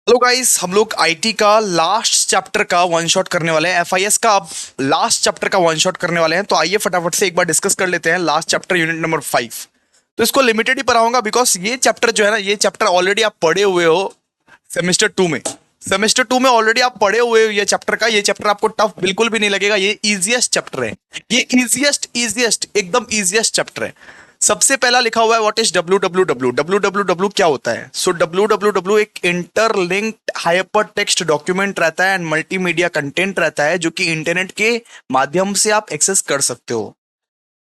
Hello guys, हम लोग IT का लास्ट चैप्टर का वन शॉट करने वाले हैं। एफआईएस का अब लास्ट चैप्टर का वन शॉट करने वाले हैं। तो आइए फटाफट से एक बार डिस्कस कर लेते हैं लास्ट चैप्टर यूनिट नंबर 5। तो इसको लिमिटेड ही पढ़ाऊंगा बिकॉज ये चैप्टर जो है ना, ये चैप्टर ऑलरेडी आप पढ़े हुए हो सेमेस्टर 2 में। सेमेस्टर 2 में ऑलरेडी आप पढ़े हुए हो ये चैप्टर का। ये चैप्टर आपको टफ बिल्कुल भी नहीं लगेगा। ये इजिएस्ट चैप्टर है। ये इजिएस्ट इजिएस्ट एकदम इजिएस्ट चैप्टर है। सबसे पहला लिखा हुआ है what is W W W W W W क्या होता है। सो डब्ल्यू डब्ल्यू डब्ल्यू एक इंटरलिंक्ड हाइपर टेक्स्ट डॉक्यूमेंट रहता है एंड मल्टीमीडिया कंटेंट रहता है जो कि इंटरनेट के माध्यम से आप एक्सेस कर सकते हो।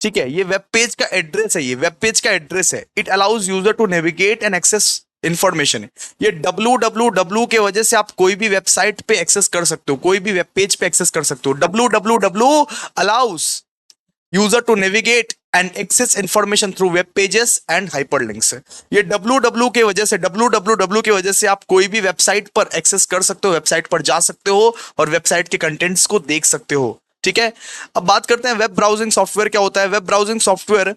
ठीक है, ये वेब पेज का एड्रेस है। ये वेब पेज का एड्रेस है। It allows user to navigate and access information. ये डब्ल्यू डब्ल्यू डब्ल्यू के वजह से आप कोई भी वेबसाइट पे एक्सेस कर सकते हो, कोई भी वेब पेज पे एक्सेस कर सकते हो। W W W allows user to navigate and access information through web pages and hyperlinks. ये www के वजह से www की वजह से आप कोई भी वेबसाइट पर एक्सेस कर सकते हो, वेबसाइट पर जा सकते हो और वेबसाइट के कंटेंट्स को देख सकते हो। ठीक है, अब बात करते हैं वेब ब्राउजिंग सॉफ्टवेयर क्या होता है। Web browsing software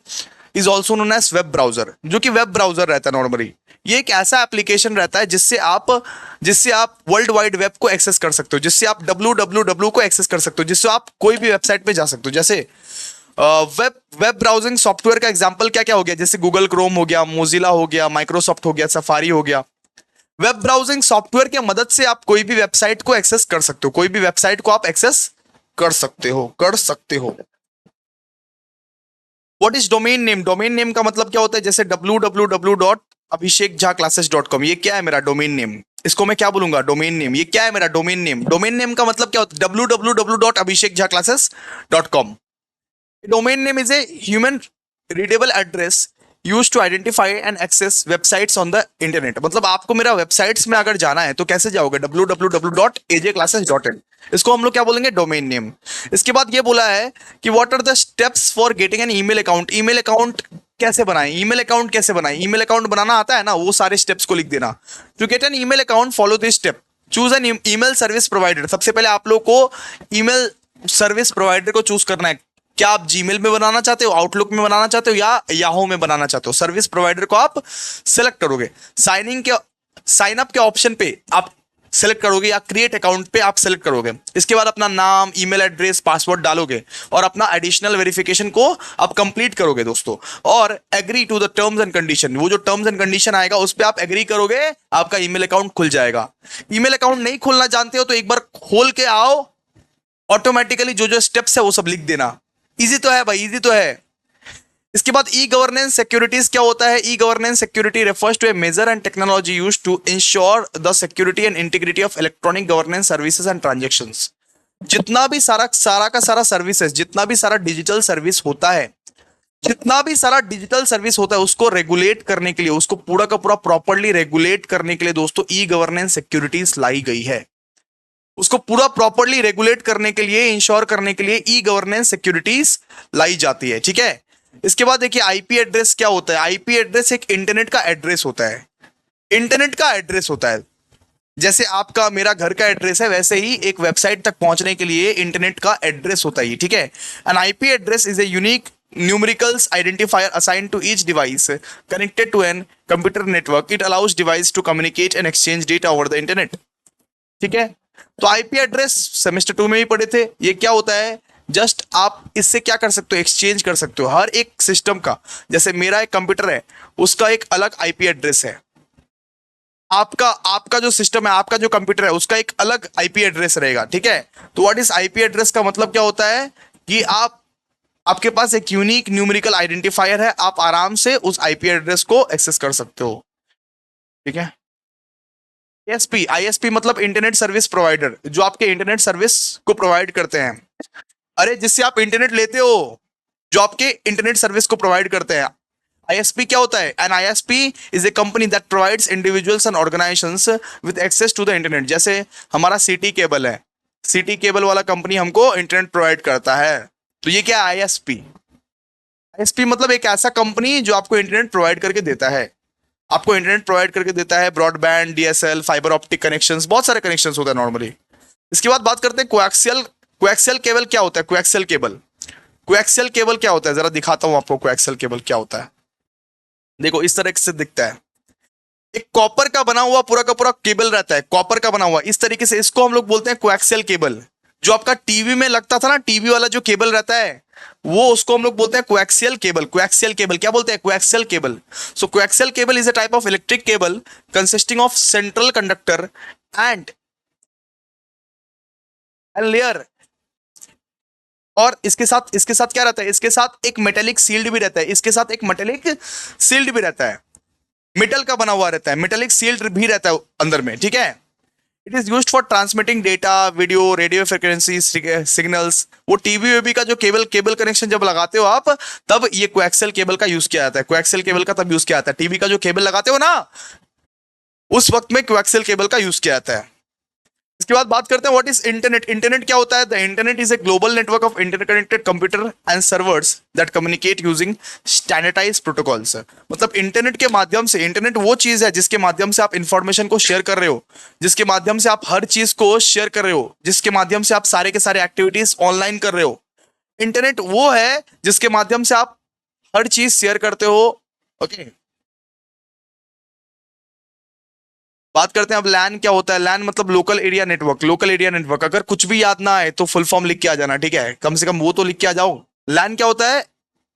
is also known as web browser, जो कि वेब ब्राउजर रहता है नॉर्मली। ये एक ऐसा एप्लीकेशन रहता है जिससे आप वर्ल्ड वाइड वेब को एक्सेस कर सकते हो, जिससे आप www को एक्सेस कर सकते हो, जिससे आप कोई भी वेबसाइट पे जा सकते हो। जैसे वेब वेब ब्राउजिंग सॉफ्टवेयर का एग्जांपल क्या क्या हो गया, जैसे गूगल क्रोम हो गया, मोजिला हो गया, माइक्रोसॉफ्ट हो गया, सफारी हो गया। वेब ब्राउजिंग सॉफ्टवेयर की मदद से आप कोई भी वेबसाइट को एक्सेस कर सकते हो, कोई भी वेबसाइट को आप एक्सेस कर सकते हो। What is domain name. Domain name का मतलब क्या होता है, जैसे www.abhishekjhaclasses.com, ये क्या है मेरा डोमेन नेम। इसको मैं क्या बोलूंगा, डोमेन नेम। ये क्या है मेरा डोमेन नेम। डोमेन नेम का मतलब क्या होता है, www.abhishekjhaclasses.com। Domain name is a human readable address used to identify and access websites on the internet। मतलब आपको मेरा वेबसाइट्स में अगर जाना है तो कैसे जाओगे, www.ajclasses.in। इसको हम लोग क्या बोलेंगे, डोमेन नेम। इसके बाद ये बोला है कि what are the steps for getting an email account. Email account कैसे बनाएं, ईमेल अकाउंट कैसे बनाएं। ईमेल अकाउंट बनाना आता है ना, वो सारे स्टेप्स को लिख देना। To get an email account follow this step. Choose an email service provider. सबसे पहले आप लोग को ईमेल सर्विस प्रोवाइडर को चूज करना है। क्या आप जीमेल में बनाना चाहते हो, आउटलुक में बनाना चाहते हो या याहू में बनाना चाहते हो। सर्विस प्रोवाइडर को आप सेलेक्ट करोगे। साइन अप के ऑप्शन पे आप सेलेक्ट करोगे या क्रिएट अकाउंट पे आप सेलेक्ट करोगे। इसके बाद अपना नाम, ईमेल एड्रेस, पासवर्ड डालोगे और अपना एडिशनल वेरिफिकेशन को आप कंप्लीट करोगे दोस्तों। और agree to the terms and condition, वो जो टर्म्स एंड कंडीशन आएगा उस पर आप एग्री करोगे, आपका ईमेल अकाउंट खुल जाएगा। ईमेल अकाउंट नहीं खोलना जानते हो तो एक बार खोल के आओ, ऑटोमेटिकली जो जो स्टेप्स है वो सब लिख देना। इजी तो है भाई, इजी तो है। इसके बाद ई गवर्नेंस सिक्योरिटीज क्या होता है। E governance security refers to a measure and technology used to ensure the security and integrity of electronic governance services and transactions. जितना भी सारा का सारा सर्विसेज, जितना भी सारा डिजिटल सर्विस होता है, जितना भी सारा डिजिटल सर्विस होता है उसको रेगुलेट करने के लिए, उसको पूरा का पूरा प्रॉपरली रेगुलेट करने के लिए दोस्तों ई गवर्नेंस सिक्योरिटीज लाई गई है। उसको पूरा प्रॉपरली रेगुलेट करने के लिए, इंश्योर करने के लिए ई गवर्नेंस सिक्योरिटीज लाई जाती है। ठीक है, इसके बाद देखिए आईपी एड्रेस क्या होता है। आईपी एड्रेस एक इंटरनेट का एड्रेस होता है। इंटरनेट का एड्रेस होता है, जैसे आपका मेरा घर का एड्रेस है, वैसे ही एक वेबसाइट तक पहुंचने के लिए इंटरनेट का एड्रेस होता है। ठीक है, an IP address is a unique numericals identifier assigned to each device connected to an computer network. It allows device to communicate and exchange data over the internet. ठीक है, तो आईपी एड्रेस सेमेस्टर 2 में ही पढ़े थे। ये क्या होता है, जस्ट आप इससे क्या कर सकते हो, एक्सचेंज कर सकते हो हर एक सिस्टम का। जैसे मेरा एक कंप्यूटर है, उसका एक अलग आईपी एड्रेस है। आपका आपका जो सिस्टम है, आपका जो कंप्यूटर है, उसका एक अलग आईपी एड्रेस रहेगा। ठीक है, तो व्हाट इज आईपी एड्रेस का मतलब क्या होता है कि आपके पास एक यूनिक न्यूमेरिकल आइडेंटिफायर है, आप आराम से उस आईपी एड्रेस को एक्सेस कर सकते हो। ठीक है, आईएसपी, आईएसपी मतलब इंटरनेट सर्विस प्रोवाइडर, जो आपके इंटरनेट सर्विस को प्रोवाइड करते हैं। अरे जिससे आप इंटरनेट लेते हो, जो आपके इंटरनेट सर्विस को प्रोवाइड करते हैं। आईएसपी क्या होता है, an ISP is a company that provides individuals and organisations with access to the internet. जैसे हमारा सिटी केबल है, सिटी केबल वाला कंपनी हमको इंटरनेट प्रोवाइड करता है। तो ये क्या है, आईएसपी। आईएसपी मतलब एक ऐसा कंपनी जो आपको इंटरनेट प्रोवाइड करके देता है, आपको इंटरनेट प्रोवाइड करके देता है। Broadband, DSL, fibre optic connections, बहुत सारे कनेक्शंस होते हैं नॉर्मली। इसके बाद बात करते हैं कोएक्सियल। कोएक्सियल केबल क्या होता है, कोएक्सियल केबल। कोएक्सियल केबल क्या होता है, जरा दिखाता हूं आपको कोएक्सियल केबल क्या होता है। देखो इस तरह से दिखता है। एक कॉपर का बना हुआ पूरा का पूरा केबल रहता है, कॉपर का बना हुआ इस तरीके से, इसको हम लोग बोलते हैं कोएक्सियल केबल। जो आपका टीवी में लगता था ना, टीवी वाला जो केबल रहता है, वो उसको हम लोग बोलते हैं कोएक्सियल केबल। कोएक्सियल केबल क्या बोलते हैं? Coaxial cable. So coaxial cable is a type of electric cable consisting of central conductor and layer. और इसके साथ क्या रहता है? इसके साथ एक मेटेलिक सील्ड भी रहता है, इसके साथ एक मेटेलिक सील्ड भी रहता है, मेटल का बना हुआ रहता है, मेटेलिक सील्ड भी रहता है अंदर में, ठीक है। It is used for transmitting data, video, radio frequency signals. वो टीवी वेबी का जो केबल कनेक्शन जब लगाते हो आप, तब ये कोएक्सियल केबल का यूज किया जाता है। कोएक्सियल केबल का तब यूज किया जाता है, टीवी का जो केबल लगाते हो ना, उस वक्त में कोएक्सियल केबल का यूज किया जाता है। इसके बाद बात करते हैं व्हाट इज इंटरनेट। इंटरनेट क्या होता है? The internet is a global network of interconnected computer and servers that communicate using standardise protocols. मतलब इंटरनेट के माध्यम से, इंटरनेट वो चीज है जिसके माध्यम से आप इंफॉर्मेशन को शेयर कर रहे हो, जिसके माध्यम से आप हर चीज को शेयर कर रहे हो, जिसके माध्यम से आप सारे के सारे एक्टिविटीज ऑनलाइन कर रहे हो। इंटरनेट वो है जिसके माध्यम से आप हर चीज शेयर करते हो। ओके, बात करते हैं अब लैन क्या होता है। लैन मतलब local area network. Local area network, अगर कुछ भी याद ना आए तो फुल फॉर्म लिख के आ जाना, ठीक है, कम से कम वो तो लिख के आ जाओ। लैन क्या होता है?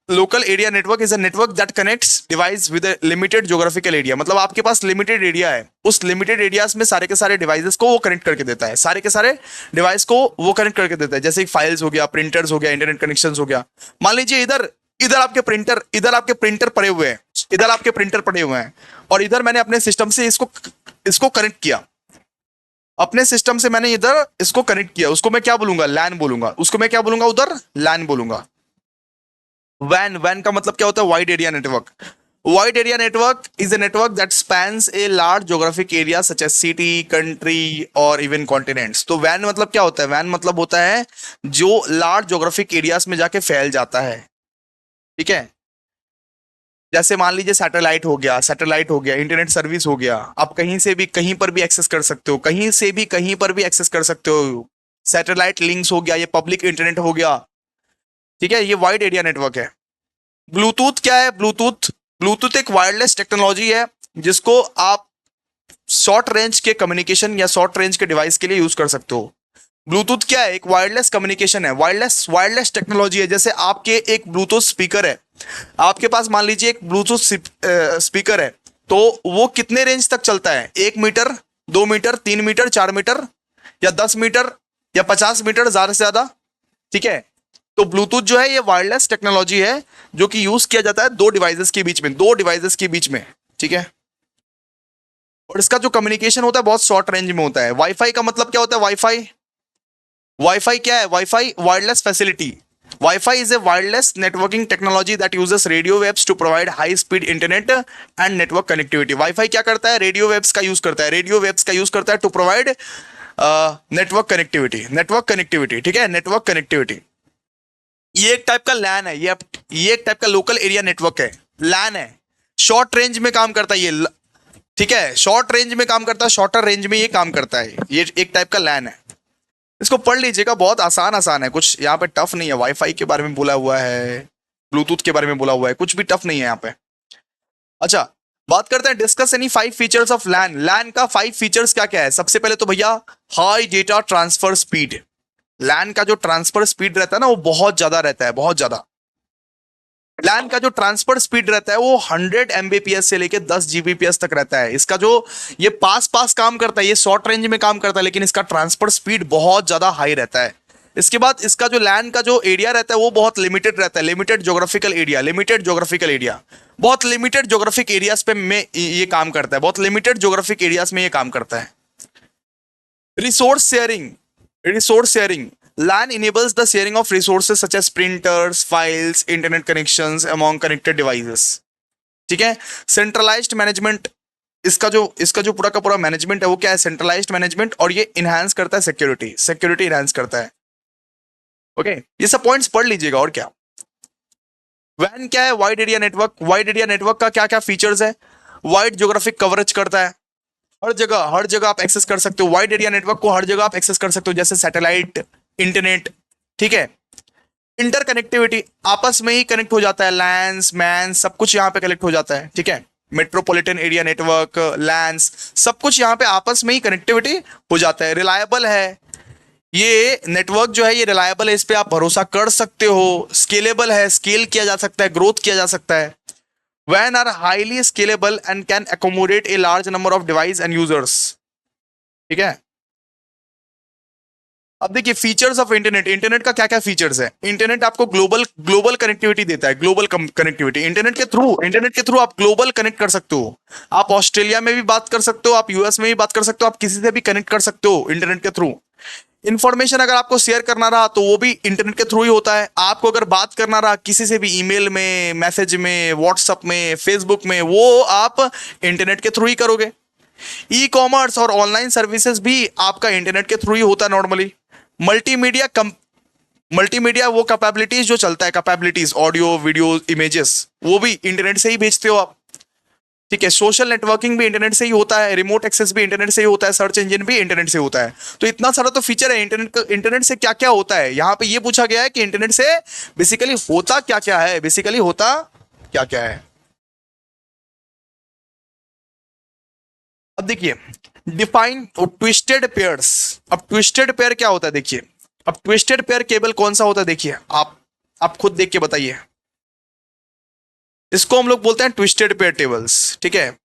Local area network is a network that connects device with limited geographical area. मतलब आपके पास लिमिटेड एरिया है, उस लिमिटेड एरियाज में सारे के सारे डिवाइसेस को वो कनेक्ट करके देता है, सारे के सारे डिवाइस को वो कनेक्ट करके देता है। जैसे फाइल्स हो गया, प्रिंटर्स हो गया, इंटरनेट कनेक्शन हो गया। मान लीजिए इधर इधर आपके प्रिंटर पड़े हुए हैं, इधर आपके प्रिंटर पड़े हुए हैं, और इधर मैंने अपने सिस्टम से इसको इसको कनेक्ट किया, अपने सिस्टम से मैंने इधर इसको कनेक्ट किया। उसको मैं क्या बोलूंगा? लैन बोलूंगा। उसको मैं क्या बोलूंगा? उधर लैन बोलूंगा। वैन, वैन का मतलब क्या होता है? Wide area network. Wide area network is a network that spans a large geographic area such as city, country और even continents। तो वैन मतलब क्या होता है? वैन मतलब होता है जो लार्ज ज्योग्राफिक एरियाज में जाके फैल जाता है, ठीक है। जैसे मान लीजिए सैटेलाइट हो गया, सैटेलाइट हो गया, इंटरनेट सर्विस हो गया, आप कहीं से भी कहीं पर भी एक्सेस कर सकते हो, कहीं से भी कहीं पर भी एक्सेस कर सकते हो। सैटेलाइट लिंक्स हो गया, ये पब्लिक इंटरनेट हो गया, ठीक है, ये वाइड एरिया नेटवर्क है। ब्लूटूथ क्या है? ब्लूटूथ, ब्लूटूथ एक वायरलेस टेक्नोलॉजी है जिसको आप शॉर्ट रेंज के कम्युनिकेशन या शॉर्ट रेंज के डिवाइस के लिए यूज कर सकते हो। ब्लूटूथ क्या है? एक वायरलेस कम्युनिकेशन है, वायरलेस वायरलेस टेक्नोलॉजी है। जैसे आपके एक ब्लूटूथ स्पीकर है, आपके पास मान लीजिए एक ब्लूटूथ स्पीकर है, तो वो कितने रेंज तक चलता है? 1 मीटर, 2 मीटर, 3 मीटर, 4 मीटर, या 10 मीटर, या 50 मीटर, ज्यादा से ज्यादा, ठीक है। तो ब्लूटूथ जो है ये वायरलेस टेक्नोलॉजी है जो कि यूज किया जाता है दो डिवाइसेस के बीच में, दो डिवाइसेस के बीच में, ठीक है। और इसका जो कम्युनिकेशन होता है बहुत शॉर्ट रेंज में होता है। वाईफाई का मतलब क्या होता है? वाईफाई, वाईफाई क्या है? Wifi wireless facility. Wifi is a wireless networking technology that uses radio waves to provide high speed internet and network connectivity. Wifi क्या करता है? रेडियो वेव्स का यूज करता है, रेडियो वेव्स का यूज करता है to provide network connectivity, network connectivity, ठीक है, नेटवर्क कनेक्टिविटी। ये एक टाइप का लैन है, ये एक टाइप का लोकल एरिया नेटवर्क है, लैन है। शॉर्ट रेंज में काम करता है ये, ठीक है, शॉर्ट रेंज में काम करता है, शॉर्टर रेंज में ये काम करता है, ये एक टाइप का लैन है। इसको पढ़ लीजिएगा, बहुत आसान आसान है, कुछ यहाँ पे टफ नहीं है। वाईफाई के बारे में बोला हुआ है, ब्लूटूथ के बारे में बोला हुआ है, कुछ भी टफ नहीं है यहाँ पे। अच्छा, बात करते हैं डिस्कस एनी 5 फीचर्स ऑफ लैन। लैन का 5 फीचर्स क्या क्या है? सबसे पहले तो भैया हाई डेटा ट्रांसफर स्पीड। लैन का जो ट्रांसफर स्पीड रहता है ना वो बहुत ज्यादा रहता है, बहुत ज्यादा। लैन का जो ट्रांसफर स्पीड रहता है वो 100 एमबीपीएस से लेके 10 जीबीपीएस तक रहता है। इसका जो ये पास पास काम करता है, ये शॉर्ट रेंज में काम करता है, लेकिन इसका ट्रांसफर स्पीड बहुत ज्यादा हाई रहता है। इसके बाद इसका जो लैन का जो एरिया रहता है वो बहुत लिमिटेड रहता है, limited geographical area, limited geographical area, बहुत लिमिटेड ज्योग्राफिक एरियाज पे में ये काम करता है, बहुत लिमिटेड ज्योग्राफिक एरियाज में ये काम करता है। Resource sharing, resource sharing, LAN enables the sharing of resources such as printers, files, internet connections among connected devices, ठीक है। सेंट्रलाइज्ड मैनेजमेंट, इसका जो पूरा का पूरा मैनेजमेंट है वो क्या है? सेंट्रलाइज्ड मैनेजमेंट, और ये इनहांस करता है सिक्योरिटी, सिक्योरिटी इनहांस करता है। ओके, ये सब पॉइंट्स पढ़ लीजिएगा। और क्या वैन क्या है? Wide area network. Wide area network का क्या क्या फीचर्स है? वाइड ज्योग्राफिक कवरेज करता है, हर जगह आप एक्सेस कर सकते हो। वाइड एरिया नेटवर्क को हर जगह आप एक्सेस कर सकते हो, जैसे सैटेलाइट, इंटरनेट, ठीक है। इंटरकनेक्टिविटी, आपस में ही कनेक्ट हो जाता है, लैंस मैन सब कुछ यहाँ पे कनेक्ट हो जाता है, ठीक है। मेट्रोपॉलिटन एरिया नेटवर्क, लैंस, सब कुछ यहाँ पे आपस में ही कनेक्टिविटी हो जाता है। रिलायबल है ये नेटवर्क जो है, ये रिलायबल है, इस पे आप भरोसा कर सकते हो। स्केलेबल है, स्केल किया जा सकता है, ग्रोथ किया जा सकता है। वैन are highly scalable and can accommodate a large number of device and users. ठीक है, अब देखिए फीचर्स ऑफ इंटरनेट। इंटरनेट का क्या क्या फीचर्स है? इंटरनेट आपको ग्लोबल ग्लोबल कनेक्टिविटी देता है। ग्लोबल कनेक्टिविटी, इंटरनेट के थ्रू आप ग्लोबल कनेक्ट कर सकते हो। आप ऑस्ट्रेलिया में भी बात कर सकते हो, आप यूएस में भी बात कर सकते हो, आप किसी से भी कनेक्ट कर सकते हो इंटरनेट के थ्रू। इंफॉर्मेशन अगर आपको शेयर करना रहा तो वो भी इंटरनेट के थ्रू ही होता है। आपको अगर बात करना रहा किसी से भी, ईमेल में, मैसेज में, व्हाट्सएप में, फेसबुक में, वो आप इंटरनेट के थ्रू ही करोगे। ई कॉमर्स और ऑनलाइन सर्विसेज भी आपका इंटरनेट के थ्रू ही होता है नॉर्मली। मल्टीमीडिया वो कैपेबिलिटीज जो चलता है, कैपेबिलिटीज ऑडियो, वीडियो, इमेजेस, वो भी इंटरनेट से ही भेजते हो आप। ठीक है, सोशल नेटवर्किंग भी इंटरनेट से ही होता है, रिमोट एक्सेस भी इंटरनेट से ही होता है, सर्च इंजन भी इंटरनेट से होता है। तो इतना सारा तो फीचर है इंटरनेट से क्या क्या होता है। यहां पे ये पूछा गया है कि इंटरनेट से बेसिकली होता क्या क्या है, बेसिकली होता क्या क्या है। अब देखिए डिफाइन ट्विस्टेड पेयर्स। अब ट्विस्टेड पेयर क्या होता है देखिए। अब ट्विस्टेड पेयर केबल कौन सा होता है देखिए, आप खुद देख के बताइए। इसको हम लोग बोलते हैं ट्विस्टेड पेयर टेबल्स। ठीक है,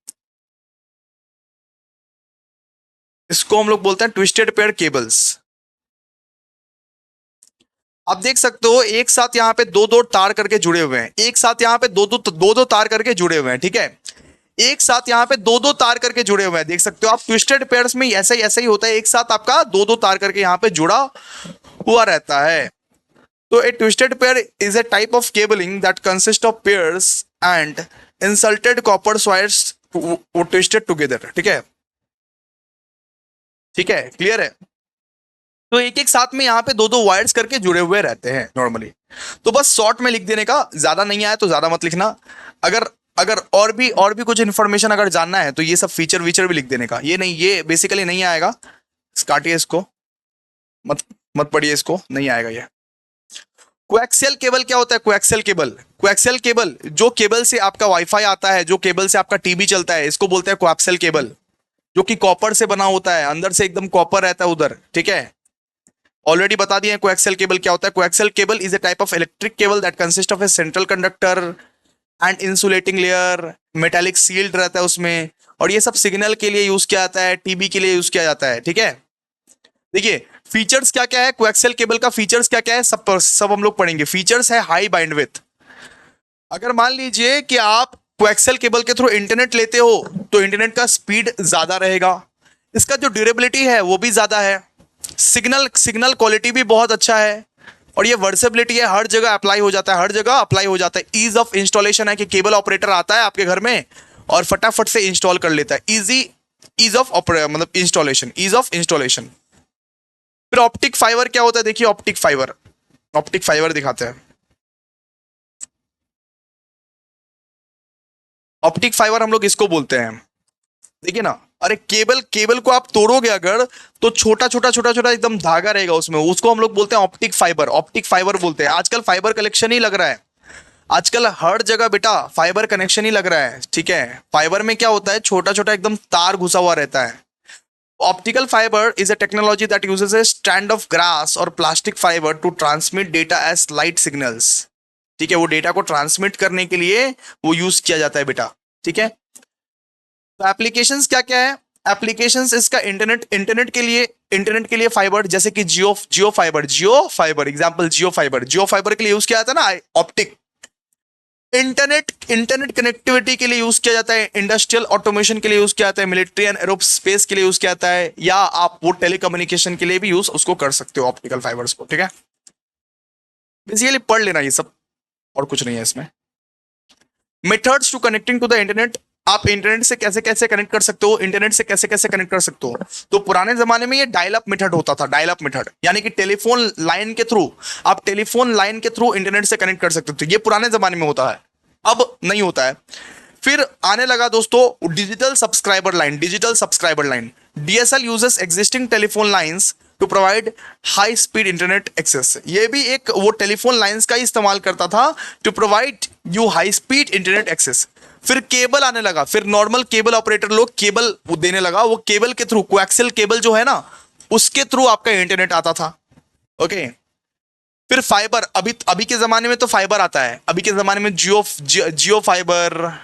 इसको हम लोग बोलते हैं ट्विस्टेड पेयर केबल्स। आप देख सकते हो एक साथ यहाँ पे दो दो तार करके जुड़े हुए हैं, एक साथ यहाँ पे दो दो तार करके जुड़े हुए हैं। ठीक है, एक साथ यहाँ पे दो दो तार करके जुड़े हुए हैं, देख सकते हो आप। ट्विस्टेड पेयर्स में ऐसा ही होता है, एक साथ आपका दो दो तार करके यहाँ पे जुड़ा हुआ रहता है। तो a twisted pair is a type of cabling that consist of pairs and insulated copper wires twisted together. ठीक है, ठीक है, क्लियर है। तो एक एक साथ में यहाँ पे दो दो वायर्स करके जुड़े हुए रहते हैं नॉर्मली। तो बस शॉर्ट में लिख देने का, ज्यादा नहीं आया तो ज्यादा मत लिखना। अगर अगर और भी कुछ इन्फॉर्मेशन अगर जानना है तो ये सब फीचर वीचर भी लिख देने का। ये नहीं, ये बेसिकली नहीं आएगा, काटिए इसको, मत मत पढ़िए इसको, नहीं आएगा ये। कोएक्सियल केबल क्या होता है? कोएक्सियल केबल जो केबल से आपका वाईफाई आता है, जो केबल से आपका टीवी चलता है, इसको बोलते हैं कोएक्सियल केबल, जो कि कॉपर से बना होता है, अंदर से एकदम कॉपर रहता है उधर। ठीक है, ऑलरेडी बता दिए कोएक्सियल केबल क्या होता है। Coaxial cable is a type of electric cable that consist of a central conductor and insulating layer, metallic shield रहता है उसमें, और ये सब सिग्नल के लिए यूज किया जाता है, टीबी के लिए यूज किया जाता है। ठीक है, देखिए फीचर्स क्या क्या है कोएक्सियल केबल का, फीचर्स क्या क्या है सब हम लोग पढ़ेंगे। फीचर्स है हाई बैंडविड्थ। अगर मान लीजिए कि आप कोएक्सियल केबल के थ्रू इंटरनेट लेते हो तो इंटरनेट का स्पीड ज्यादा रहेगा, इसका जो ड्यूरेबिलिटी है वो भी ज्यादा है, सिग्नल क्वालिटी भी बहुत अच्छा है, और ये वर्सेबिलिटी है, हर जगह अप्लाई हो जाता है, हर जगह अप्लाई हो जाता है। ईज ऑफ इंस्टॉलेशन है कि केबल ऑपरेटर आता है आपके घर में और फटाफट से इंस्टॉल कर लेता है। ईज ऑफ मतलब इंस्टॉलेशन। फिर ऑप्टिक फाइबर क्या होता है देखिए। ऑप्टिक फाइबर दिखाते हैं। ऑप्टिक फाइबर हम लोग इसको बोलते हैं, देखिए ना, अरे केबल को आप तोड़ोगे अगर तो छोटा छोटा एकदम धागा रहेगा उसमें, उसको हम लोग बोलते हैं ऑप्टिक फाइबर बोलते हैं। आजकल फाइबर कलेक्शन ही लग रहा है, आजकल हर जगह बेटा फाइबर कनेक्शन ही लग रहा है। ठीक है, फाइबर में क्या होता है, छोटा छोटा एकदम तार घुसा हुआ रहता है। Optical fibre is a technology that uses a strand of glass or plastic fibre to transmit data as light signals. ठीक है, वो डेटा को ट्रांसमिट करने के लिए वो यूज किया जाता है बेटा। ठीक है, तो एप्लीकेशंस क्या क्या है। एप्लीकेशंस इसका इंटरनेट के लिए फाइबर, जैसे कि जियो फाइबर एग्जांपल, जियो फाइबर के लिए यूज किया जाता है ना ऑप्टिक। इंटरनेट कनेक्टिविटी के लिए यूज किया जाता है, इंडस्ट्रियल ऑटोमेशन के लिए यूज किया जाता है, मिलिट्री एंड एरोस्पेस के लिए यूज किया जाता है, या आप वो टेलीकम्युनिकेशन के लिए भी यूज उसको कर सकते हो ऑप्टिकल फाइबर्स को। ठीक है, बेसिकली पढ़ लेना ये सब, और कुछ नहीं है इसमें। Methods to connecting to the internet, आप इंटरनेट से कैसे कैसे कनेक्ट कर सकते हो, इंटरनेट से कैसे कैसे कनेक्ट कर सकते हो। तो पुराने जमाने में ये डायल अप मेथड होता था, डायल अप मेथड, यानी कि टेलीफोन लाइन के थ्रू, आप टेलीफोन लाइन के थ्रू इंटरनेट से कनेक्ट कर सकते थे। ये पुराने जमाने में होता है, अब नहीं होता है। फिर आने लगा दोस्तों digital subscriber line. Digital subscriber line, DSL uses existing telephone lines to provide high speed internet access. ये भी एक वो टेलीफोन लाइंस का ही इस्तेमाल करता था to provide you high speed internet access. फिर केबल आने लगा, फिर नॉर्मल केबल ऑपरेटर लोग केबल देने लगा, वो केबल के थ्रू, कोएक्सियल केबल जो है ना, उसके थ्रू आपका इंटरनेट आता था। ओके, फिर फाइबर, अभी के जमाने में तो फाइबर आता है, अभी के जमाने में जियो फाइबर,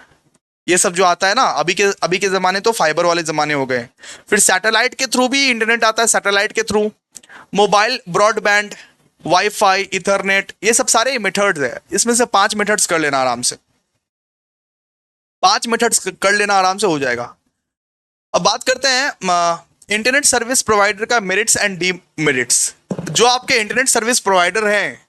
ये सब जो आता है ना, अभी के जमाने तो फाइबर वाले जमाने हो गए। फिर सैटेलाइट के थ्रू भी इंटरनेट आता है, सैटेलाइट के through, mobile broadband, wifi, Ethernet, ये सब सारे मेथड्स है। इसमें से 5 मेथड्स कर लेना आराम से, 5 मेथड्स कर लेना आराम से हो जाएगा। अब बात करते हैं इंटरनेट सर्विस प्रोवाइडर का मेरिट्स एंड डीमेरिट्स। जो आपके इंटरनेट सर्विस प्रोवाइडर हैं,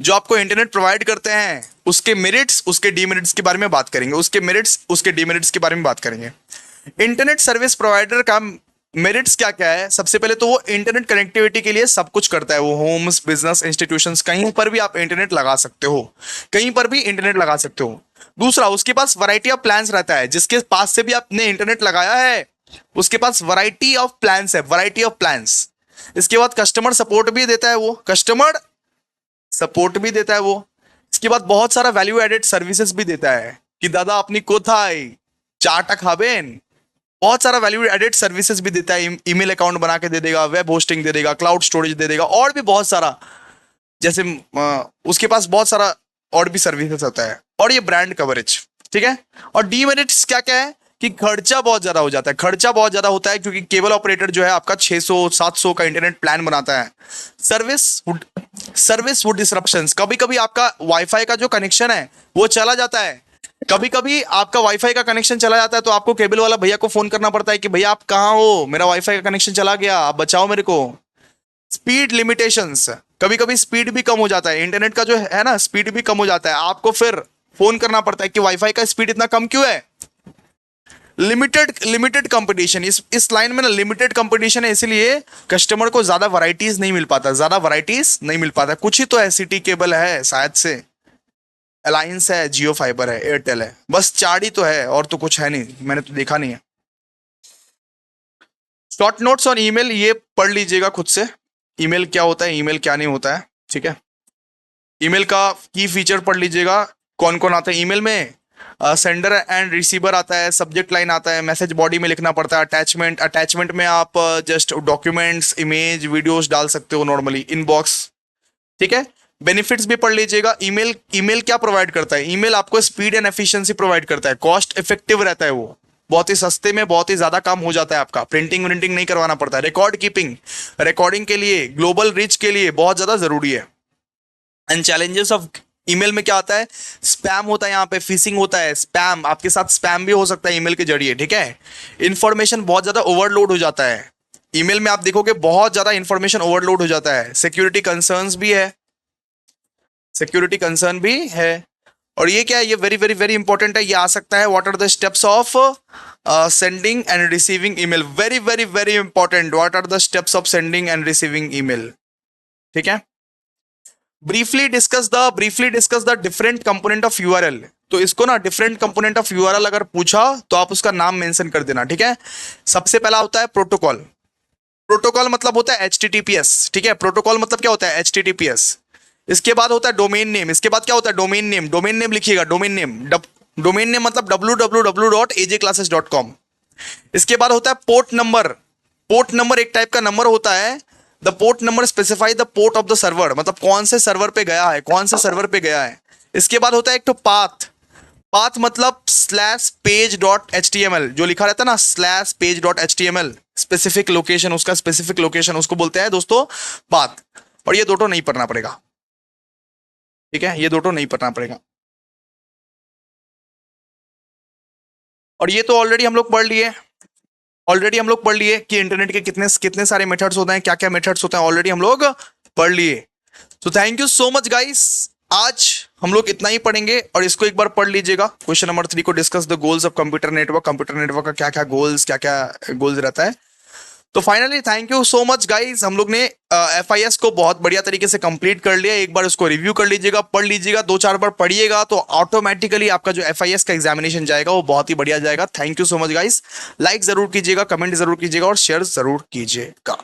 जो आपको इंटरनेट प्रोवाइड करते हैं, उसके मेरिट्स, उसके डीमेरिट्स के बारे में बात करेंगे, उसके मेरिट्स, उसके डीमेरिट्स के बारे में बात करेंगे। इंटरनेट सर्विस प्रोवाइडर का मेरिट्स क्या क्या है? सबसे पहले तो वो इंटरनेट कनेक्टिविटी के लिए सब कुछ करता है। वो होम्स, बिजनेस, इंस्टीट्यूशंस, कहीं पर भी आप इंटरनेट लगा सकते हो, कहीं पर भी इंटरनेट लगा सकते हो। दूसरा, उसके पास वैरायटी ऑफ प्लान्स रहता है। जिसके पास से भी आपने इंटरनेट लगाया है, उसके पास वैरायटी ऑफ प्लान्स है, वैरायटी ऑफ प्लान्स। इसके बाद कस्टमर सपोर्ट भी देता है, वो कस्टमर सपोर्ट भी देता है वो। इसके बाद बहुत सारा वैल्यू एडेड सर्विसेज भी देता है कि दादा अपनी कोथाई चाटा खाबेन, बहुत सारा वैल्यू एडेड सर्विसेज भी देता है। ईमेल अकाउंट बना के दे देगा, वेब होस्टिंग दे देगा, क्लाउड स्टोरेज दे देगा, और भी बहुत सारा, जैसे उसके पास बहुत सारा और भी सर्विसेज होता है। और ये ब्रांड कवरेज, ठीक है। और डीमेरिट्स क्या क्या है कि खर्चा बहुत ज्यादा हो जाता है, खर्चा बहुत ज्यादा होता है, क्योंकि केबल ऑपरेटर जो है आपका 600-700 का इंटरनेट प्लान बनाता है। सर्विस वुड डिसरप्शंस, कभी कभी आपका वाईफाई का जो कनेक्शन है वो चला जाता है, कभी कभी आपका वाईफाई का कनेक्शन चला जाता है, तो आपको केबल वाला भैया को फोन करना पड़ता है कि भैया आप कहाँ हो, मेरा वाईफाई का कनेक्शन चला गया, आप बचाओ मेरे को। स्पीड लिमिटेशंस, कभी कभी स्पीड भी कम हो जाता है, इंटरनेट का जो है ना स्पीड भी कम हो जाता है, आपको फिर फोन करना पड़ता है कि वाईफाई का स्पीड इतना कम क्यों है। लिमिटेड कंपटीशन, इस लाइन में ना लिमिटेड कंपटीशन है, इसलिए कस्टमर को ज्यादा वैरायटीज नहीं मिल पाता, ज्यादा वैरायटीज नहीं मिल पाता। कुछ ही तो है, सिटी केबल है शायद से, अलायंस है, जियो फाइबर है, एयरटेल है, बस 4 ही तो है, और तो कुछ है नहीं, मैंने तो देखा नहीं है। शॉर्ट नोट्स और ईमेल, ये पढ़ लीजिएगा खुद से, ईमेल क्या होता है, ईमेल क्या नहीं होता है, ठीक है। ईमेल का की फीचर पढ़ लीजिएगा, कौन कौन आता है ईमेल में। सेंडर एंड रिसीवर आता है, सब्जेक्ट लाइन आता है, मैसेज बॉडी में लिखना पड़ता है, अटैचमेंट में आप जस्ट डॉक्यूमेंट्स, इमेज, वीडियोस डाल सकते हो नॉर्मली, इनबॉक्स, ठीक है। बेनिफिट्स भी पढ़ लीजिएगा। ईमेल क्या प्रोवाइड करता है? ईमेल आपको स्पीड एंड एफिशिएंसी प्रोवाइड करता है, कॉस्ट इफेक्टिव रहता है, वो बहुत ही सस्ते में बहुत ही ज्यादा काम हो जाता है आपका, प्रिंटिंग विंटिंग नहीं करवाना पड़ता है। रिकॉर्ड कीपिंग, रिकॉर्डिंग के लिए, ग्लोबल रीच के लिए बहुत ज्यादा जरूरी है। एंड चैलेंजेस ऑफ ईमेल में क्या आता है? स्पैम होता है, यहाँ पे फिशिंग होता है, स्पैम, आपके साथ स्पैम भी हो सकता है ईमेल के जरिए, ठीक है। इंफॉर्मेशन बहुत ज्यादा ओवरलोड हो जाता है ईमेल में, आप देखोगे बहुत ज्यादा इंफॉर्मेशन ओवरलोड हो जाता है। सिक्योरिटी कंसर्न्स भी है, सिक्योरिटी कंसर्न भी है। और ये क्या है? ये वेरी वेरी वेरी इंपॉर्टेंट है, ये आ सकता है, what are the steps of sending and receiving email, very very very important, what are the steps of sending and receiving email, ठीक है। Briefly discuss the different component of URL. तो इसको ना डिफरेंट कंपोनेंट ऑफ यूआरएल अगर पूछा तो आप उसका नाम मेंशन कर देना, ठीक है। सबसे पहला होता है प्रोटोकॉल। प्रोटोकॉल मतलब होता है एचटीटीपीएस, ठीक है। प्रोटोकॉल मतलब क्या होता है? एचटीटीपीएस। इसके बाद होता है डोमेन नेम, इसके बाद क्या होता है? डोमेन नेम, डोमेन नेम लिखिएगा, डोमेन नेम, डोमेन नेम मतलब www.ajclasses.com। इसके बाद होता है पोर्ट नंबर। पोर्ट नंबर एक टाइप का नंबर होता है, the port number specify the port of the server, मतलब कौन से सर्वर पे गया है, कौन से सर्वर पे गया है। इसके बाद होता है एक तो पाथ, पाथ मतलब /page.html, जो लिखा रहता है ना /page.html, स्पेसिफिक लोकेशन, उसका स्पेसिफिक लोकेशन, उसको बोलते हैं दोस्तों पाथ। और ये दोनों नहीं पढ़ना पड़ेगा, ठीक है, ये दोनों नहीं पढ़ना पड़ेगा। और ये तो ऑलरेडी हम लोग पढ़ लिए कि इंटरनेट के कितने कितने सारे मेथड्स होते हैं, क्या क्या मेथड्स होते हैं, ऑलरेडी हम लोग पढ़ लिए। तो thank you so much guys, आज हम लोग इतना ही पढ़ेंगे, और इसको एक बार पढ़ लीजिएगा। क्वेश्चन नंबर 3 को, discuss the goals of computer network. Computer network का क्या क्या गोल्स रहता है। तो finally thank you so much guys, हम लोग ने FIS को बहुत बढ़िया तरीके से कंप्लीट कर लिया। एक बार उसको रिव्यू कर लीजिएगा, पढ़ लीजिएगा, 2-4 बार पढ़िएगा तो ऑटोमेटिकली आपका जो FIS का एग्जामिनेशन जाएगा वो बहुत ही बढ़िया जाएगा। Thank you so much guys, like जरूर कीजिएगा, कमेंट जरूर कीजिएगा और शेयर जरूर कीजिएगा।